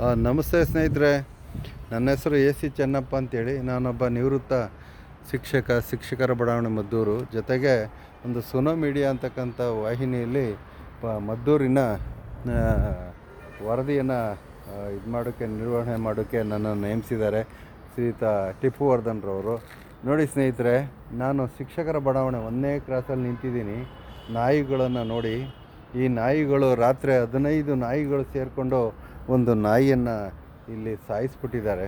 ನಮಸ್ತೆ ಸ್ನೇಹಿತರೆ, ನನ್ನ ಹೆಸರು ಎ ಸಿ ಚೆನ್ನಪ್ಪ ಅಂತೇಳಿ. ನಾನೊಬ್ಬ ನಿವೃತ್ತ ಶಿಕ್ಷಕರ ಬಡಾವಣೆ ಮದ್ದೂರು. ಜೊತೆಗೆ ಒಂದು ಸುನೋ ಮೀಡಿಯಾ ಅಂತಕ್ಕಂಥ ವಾಹಿನಿಯಲ್ಲಿ ಮದ್ದೂರಿನ ವರದಿಯನ್ನು ನಿರ್ವಹಣೆ ಮಾಡೋಕ್ಕೆ ನನ್ನನ್ನು ನೇಮಿಸಿದ್ದಾರೆ ಶ್ರೀಯುತ ಟಿಪ್ಪು ವರ್ಧನ್ರವರು. ನೋಡಿ ಸ್ನೇಹಿತರೆ, ನಾನು ಶಿಕ್ಷಕರ ಬಡಾವಣೆ 1ನೇ ಕ್ರಾಸಲ್ಲಿ ನಿಂತಿದ್ದೀನಿ. ನಾಯಿಗಳನ್ನು ನೋಡಿ, ಈ ನಾಯಿಗಳು ರಾತ್ರಿ 15 ನಾಯಿಗಳು ಸೇರಿಕೊಂಡು ಒಂದು ನಾಯಿಯನ್ನು ಇಲ್ಲಿ ಸಾಯಿಸ್ಬಿಟ್ಟಿದ್ದಾರೆ.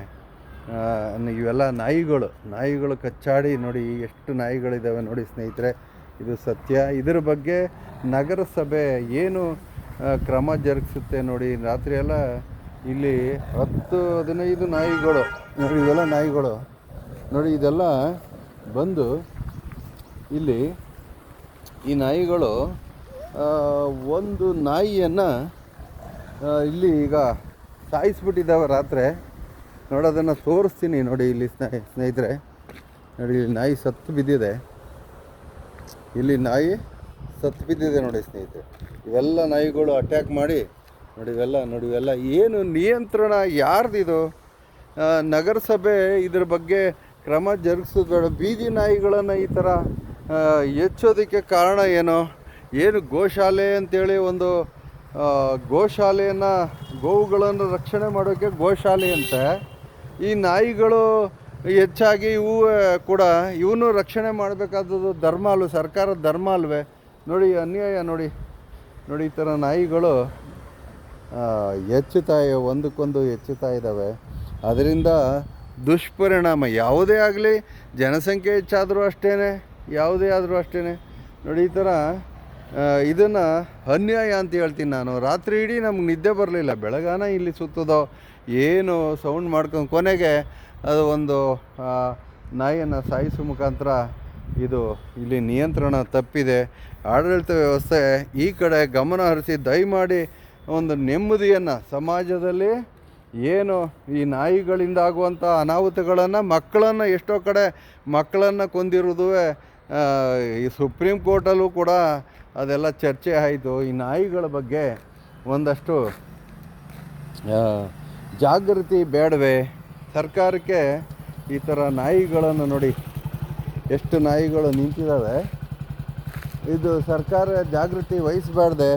ಇವೆಲ್ಲ ನಾಯಿಗಳು ಕಚ್ಚಾಡಿ ನೋಡಿ ಎಷ್ಟು ನಾಯಿಗಳಿದ್ದಾವೆ ನೋಡಿ ಸ್ನೇಹಿತರೆ, ಇದು ಸತ್ಯ. ಇದರ ಬಗ್ಗೆ ನಗರಸಭೆ ಏನು ಕ್ರಮ ಜರುಗಿಸುತ್ತೆ ನೋಡಿ. ರಾತ್ರಿ ಎಲ್ಲ ಇಲ್ಲಿ 10-15 ನಾಯಿಗಳು ನೋಡಿ, ಇವೆಲ್ಲ ನಾಯಿಗಳು ನೋಡಿ, ಇದೆಲ್ಲ ಬಂದು ಇಲ್ಲಿ ಈ ನಾಯಿಗಳು ಒಂದು ನಾಯಿಯನ್ನು ಇಲ್ಲಿ ಈಗ ಸಾಯಿಸ್ಬಿಟ್ಟಿದ್ದಾವೆ ರಾತ್ರಿ. ನೋಡಿ, ಅದನ್ನು ತೋರಿಸ್ತೀನಿ ನೋಡಿ. ಇಲ್ಲಿ ಸ್ನೇಹಿತರೆ ನೋಡಿ, ಇಲ್ಲಿ ನಾಯಿ ಸತ್ತು ಬಿದ್ದಿದೆ. ಇಲ್ಲಿ ನಾಯಿ ಸತ್ತು ಬಿದ್ದಿದೆ ನೋಡಿ ಸ್ನೇಹಿತರೆ. ಇವೆಲ್ಲ ನಾಯಿಗಳು ಅಟ್ಯಾಕ್ ಮಾಡಿ ನೋಡಿ, ಇವೆಲ್ಲ ಏನು ನಿಯಂತ್ರಣ ಯಾರ್ದಿದು? ನಗರಸಭೆ ಇದ್ರ ಬಗ್ಗೆ ಕ್ರಮ ಜರುಗಿಸೋದು ಬೇಡ. ಬೀದಿ ನಾಯಿಗಳನ್ನು ಈ ಥರ ಹೆಚ್ಚೋದಕ್ಕೆ ಕಾರಣ ಏನು ಗೋಶಾಲೆ ಅಂತೇಳಿ ಒಂದು ಗೋವುಗಳನ್ನು ರಕ್ಷಣೆ ಮಾಡೋಕ್ಕೆ ಗೋಶಾಲೆ ಅಂತೆ. ಈ ನಾಯಿಗಳು ಹೆಚ್ಚಾಗಿ ಇವನು ರಕ್ಷಣೆ ಮಾಡಬೇಕಾದದ್ದು ಧರ್ಮ ಅಲ್ವ, ಸರ್ಕಾರದ ಧರ್ಮ ಅಲ್ವೇ? ನೋಡಿ ಅನ್ಯಾಯ ನೋಡಿ. ಈ ಥರ ನಾಯಿಗಳು ಒಂದಕ್ಕೊಂದು ಹೆಚ್ಚುತ್ತಾ ಇದ್ದಾವೆ. ಅದರಿಂದ ದುಷ್ಪರಿಣಾಮ ಯಾವುದೇ ಆಗಲಿ, ಜನಸಂಖ್ಯೆ ಹೆಚ್ಚಾದರೂ ಅಷ್ಟೇ, ಯಾವುದೇ ಆದರೂ ಅಷ್ಟೇ ನೋಡಿ. ಈ ಥರ ಇದನ್ನು ಅನ್ಯಾಯ ಅಂತ ಹೇಳ್ತೀನಿ ನಾನು. ರಾತ್ರಿ ಇಡೀ ನಮ್ಗೆ ನಿದ್ದೆ ಬರಲಿಲ್ಲ. ಬೆಳಗಾನ ಇಲ್ಲಿ ಸುತ್ತೋದೋ ಏನು ಸೌಂಡ್ ಮಾಡ್ಕೊಂಡು ಕೊನೆಗೆ ಅದು ಒಂದು ನಾಯಿಯನ್ನು ಸಾಯಿಸೋ ಮುಖಾಂತರ ಇಲ್ಲಿ ನಿಯಂತ್ರಣ ತಪ್ಪಿದೆ. ಆಡಳಿತ ವ್ಯವಸ್ಥೆ ಈ ಕಡೆ ಗಮನ ಹರಿಸಿ ದಯಮಾಡಿ ಒಂದು ನೆಮ್ಮದಿಯನ್ನು ಸಮಾಜದಲ್ಲಿ ಏನು ಈ ನಾಯಿಗಳಿಂದ ಆಗುವಂಥ ಅನಾಹುತಗಳನ್ನು ಎಷ್ಟೋ ಕಡೆ ಮಕ್ಕಳನ್ನು ಕೊಂದಿರೋದು ಈ ಸುಪ್ರೀಂ ಕೋರ್ಟಲ್ಲೂ ಕೂಡ ಅದೆಲ್ಲ ಚರ್ಚೆ ಆಯಿತು. ಈ ನಾಯಿಗಳ ಬಗ್ಗೆ ಒಂದಷ್ಟು ಜಾಗೃತಿ ಬೇಡವೇ ಸರ್ಕಾರಕ್ಕೆ? ಈ ಥರ ನಾಯಿಗಳನ್ನು ನೋಡಿ, ಎಷ್ಟು ನಾಯಿಗಳು ನಿಂತಿದ್ದಾವೆ. ಇದು ಸರ್ಕಾರ ಜಾಗೃತಿ ವಹಿಸಬಾರ್ದೆ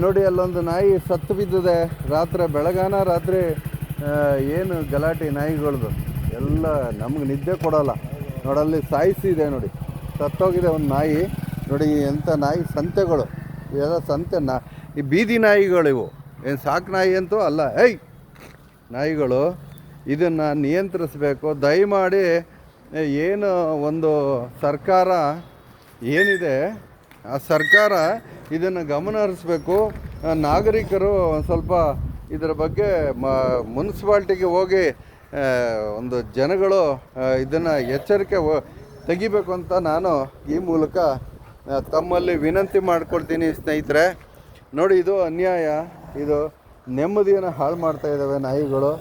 ನೋಡಿ. ಅಲ್ಲೊಂದು ನಾಯಿ ಸತ್ತು ಬಿದ್ದಿದೆ ರಾತ್ರಿ ಏನು ಗಲಾಟೆ ನಾಯಿಗಳದು ಎಲ್ಲ ನಮ್ಗೆ ನಿದ್ದೆ ಕೊಡೋಲ್ಲ. ನೋಡಲ್ಲಿ ಸಾಯಿಸಿದೆ ನೋಡಿ, ಸತ್ತೋಗಿದೆ ಒಂದು ನಾಯಿ ನೋಡಿ. ಎಂಥ ನಾಯಿ ಸಂತೆಗಳು ಇವೆಲ್ಲ, ಈ ಬೀದಿ ನಾಯಿಗಳಿವು, ಏನು ಸಾಕು ನಾಯಿ ಅಂತೂ ಅಲ್ಲ. ನಾಯಿಗಳು ಇದನ್ನು ನಿಯಂತ್ರಿಸಬೇಕು ದಯಮಾಡಿ. ಏನು ಒಂದು ಸರ್ಕಾರ ಏನಿದೆ, ಆ ಸರ್ಕಾರ ಇದನ್ನು ಗಮನ ಹರಿಸ್ಬೇಕು. ನಾಗರಿಕರು ಒಂದು ಸ್ವಲ್ಪ ಇದರ ಬಗ್ಗೆ ಮುನ್ಸಿಪಾಲ್ಟಿಗೆ ಹೋಗಿ ಒಂದು ಜನಗಳು ಇದನ್ನು ಎಚ್ಚರಿಕೆ ತೆಗಿಬೇಕು ಅಂತ ನಾನು ಈ ಮೂಲಕ ತಮ್ಮಲ್ಲಿ ವಿನಂತಿ ಮಾಡ್ಕೊಳ್ತೀನಿ ಸ್ನೇಹಿತರೆ. ನೋಡಿ, ಇದು ಅನ್ಯಾಯ, ಇದು ನೆಮ್ಮದಿಯನ್ನು ಹಾಳು ಮಾಡ್ತಾ ಇದ್ದಾವೆ ನಾಯಿಗಳು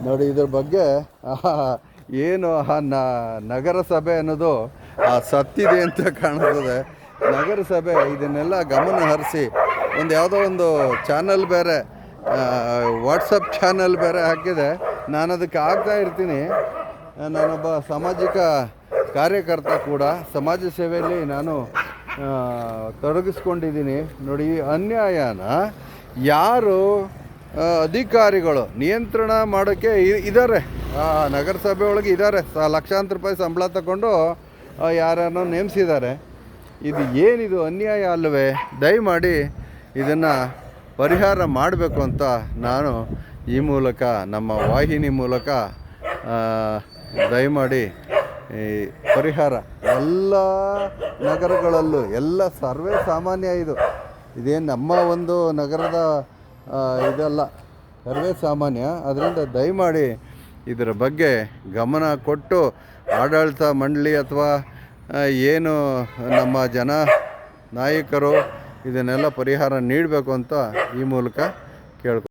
ನೋಡಿ. ಇದ್ರ ಬಗ್ಗೆ ಏನು ನಗರಸಭೆ ಅನ್ನೋದು ಸತ್ತಿದೆ ಅಂತ ಕಾಣ್ತದೆ. ನಗರಸಭೆ ಇದನ್ನೆಲ್ಲ ಗಮನ ಹರಿಸಿ ಯಾವುದೋ ಒಂದು ಚಾನಲ್ ಬೇರೆ, ವಾಟ್ಸಪ್ ಚಾನಲ್ ಬೇರೆ ಹಾಕಿದೆ. ನಾನು ಅದಕ್ಕೆ ಆಗ್ತಾ ಇರ್ತೀನಿ. ನಾನೊಬ್ಬ ಸಾಮಾಜಿಕ ಕಾರ್ಯಕರ್ತ ಕೂಡ, ಸಮಾಜ ಸೇವೆಯಲ್ಲಿ ನಾನು ತೊಡಗಿಸ್ಕೊಂಡಿದ್ದೀನಿ ನೋಡಿ. ಈ ಅನ್ಯಾಯನ ಯಾರು ಅಧಿಕಾರಿಗಳು ನಿಯಂತ್ರಣ ಮಾಡೋಕ್ಕೆ ಇದ್ದಾರೆ, ನಗರಸಭೆ ಒಳಗೆ ಇದ್ದಾರೆ. ಲಕ್ಷಾಂತರ ರೂಪಾಯಿ ಸಂಬಳ ತಗೊಂಡು ಯಾರನ್ನೋ ನೇಮಿಸಿದ್ದಾರೆ. ಇದು ಏನಿದು ಅನ್ಯಾಯ ಅಲ್ಲವೇ? ದಯಮಾಡಿ ಇದನ್ನು ಪರಿಹಾರ ಮಾಡಬೇಕು ಅಂತ ನಾನು ಈ ಮೂಲಕ, ನಮ್ಮ ವಾಹಿನಿ ಮೂಲಕ ದಯಮಾಡಿ ಪರಿಹಾರ ಎಲ್ಲ ನಗರಗಳಲ್ಲೂ ಎಲ್ಲ ಸರ್ವೇ ಸಾಮಾನ್ಯ. ಇದೇನು ನಮ್ಮ ಒಂದು ನಗರದ ಇದಲ್ಲ, ಸರ್ವೇ ಸಾಮಾನ್ಯ. ಅದರಿಂದ ದಯಮಾಡಿ ಇದರ ಬಗ್ಗೆ ಗಮನ ಕೊಟ್ಟು ಆಡಳಿತ ಮಂಡಳಿ ಅಥವಾ ಏನು ನಮ್ಮ ನಾಯಕರು ಇದನ್ನೆಲ್ಲ ಪರಿಹಾರ ನೀಡಬೇಕು ಅಂತ ಈ ಮೂಲಕ ಕೇಳ್ಕೊ.